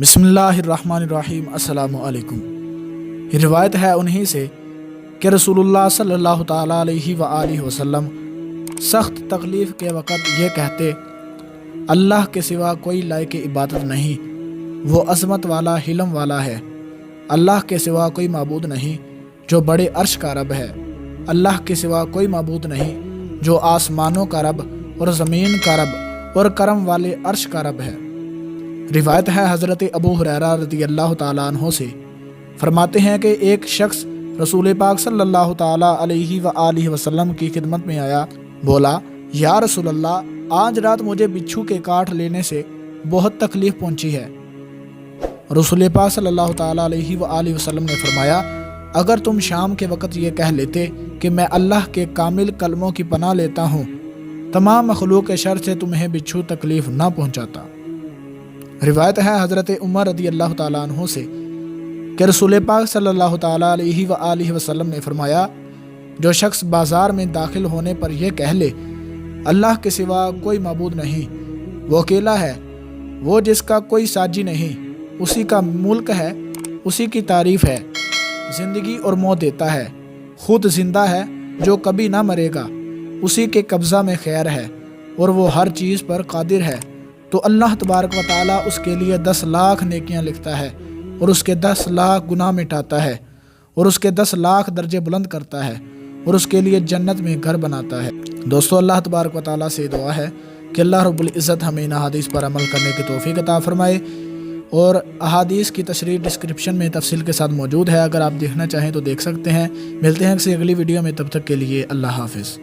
بسم اللہ الرحمن الرحیم۔ السلام علیکم۔ یہ روایت ہے انہی سے کہ رسول اللہ صلی اللہ تعالیٰ علیہ وآلہ وسلم سخت تکلیف کے وقت یہ کہتے: اللہ کے سوا کوئی لائق عبادت نہیں، وہ عظمت والا حلم والا ہے۔ اللہ کے سوا کوئی معبود نہیں جو بڑے عرش کا رب ہے۔ اللہ کے سوا کوئی معبود نہیں جو آسمانوں کا رب اور زمین کا رب اور کرم والے عرش کا رب ہے۔ روایت ہے حضرت ابو ہریرہ رضی اللہ تعالیٰ عنہ سے، فرماتے ہیں کہ ایک شخص رسول پاک صلی اللہ تعالیٰ علیہ وآلہ وسلم کی خدمت میں آیا، بولا: یا رسول اللہ، آج رات مجھے بچھو کے کاٹ لینے سے بہت تکلیف پہنچی ہے۔ رسول پاک صلی اللہ تعالیٰ علیہ وآلہ وسلم نے فرمایا: اگر تم شام کے وقت یہ کہہ لیتے کہ میں اللہ کے کامل کلموں کی پناہ لیتا ہوں، تمام مخلوق کے شر سے تمہیں بچھو تکلیف نہ پہنچاتا۔ روایت ہے حضرت عمر رضی اللہ تعالیٰ عنہ سے کہ رسول پاک صلی اللہ تعالیٰ علیہ وآلہ وسلم نے فرمایا: جو شخص بازار میں داخل ہونے پر یہ کہہ لے اللہ کے سوا کوئی معبود نہیں، وہ اکیلا ہے، وہ جس کا کوئی ساجی نہیں، اسی کا ملک ہے، اسی کی تعریف ہے، زندگی اور موت دیتا ہے، خود زندہ ہے جو کبھی نہ مرے گا، اسی کے قبضہ میں خیر ہے اور وہ ہر چیز پر قادر ہے، تو اللہ تبارک و تعالیٰ اس کے لیے 10 لاکھ نیکیاں لکھتا ہے اور اس کے 10 لاکھ گناہ مٹاتا ہے اور اس کے 10 لاکھ درجے بلند کرتا ہے اور اس کے لیے جنت میں گھر بناتا ہے۔ دوستو، اللہ تبارک و تعالیٰ سے دعا ہے کہ اللہ رب العزت ہمیں ان احادیث پر عمل کرنے کی توفیق عطا فرمائے، اور احادیث کی تشریح ڈسکرپشن میں تفصیل کے ساتھ موجود ہے، اگر آپ دیکھنا چاہیں تو دیکھ سکتے ہیں۔ ملتے ہیں کسی اگلی ویڈیو میں، تب تک کے لیے اللہ حافظ۔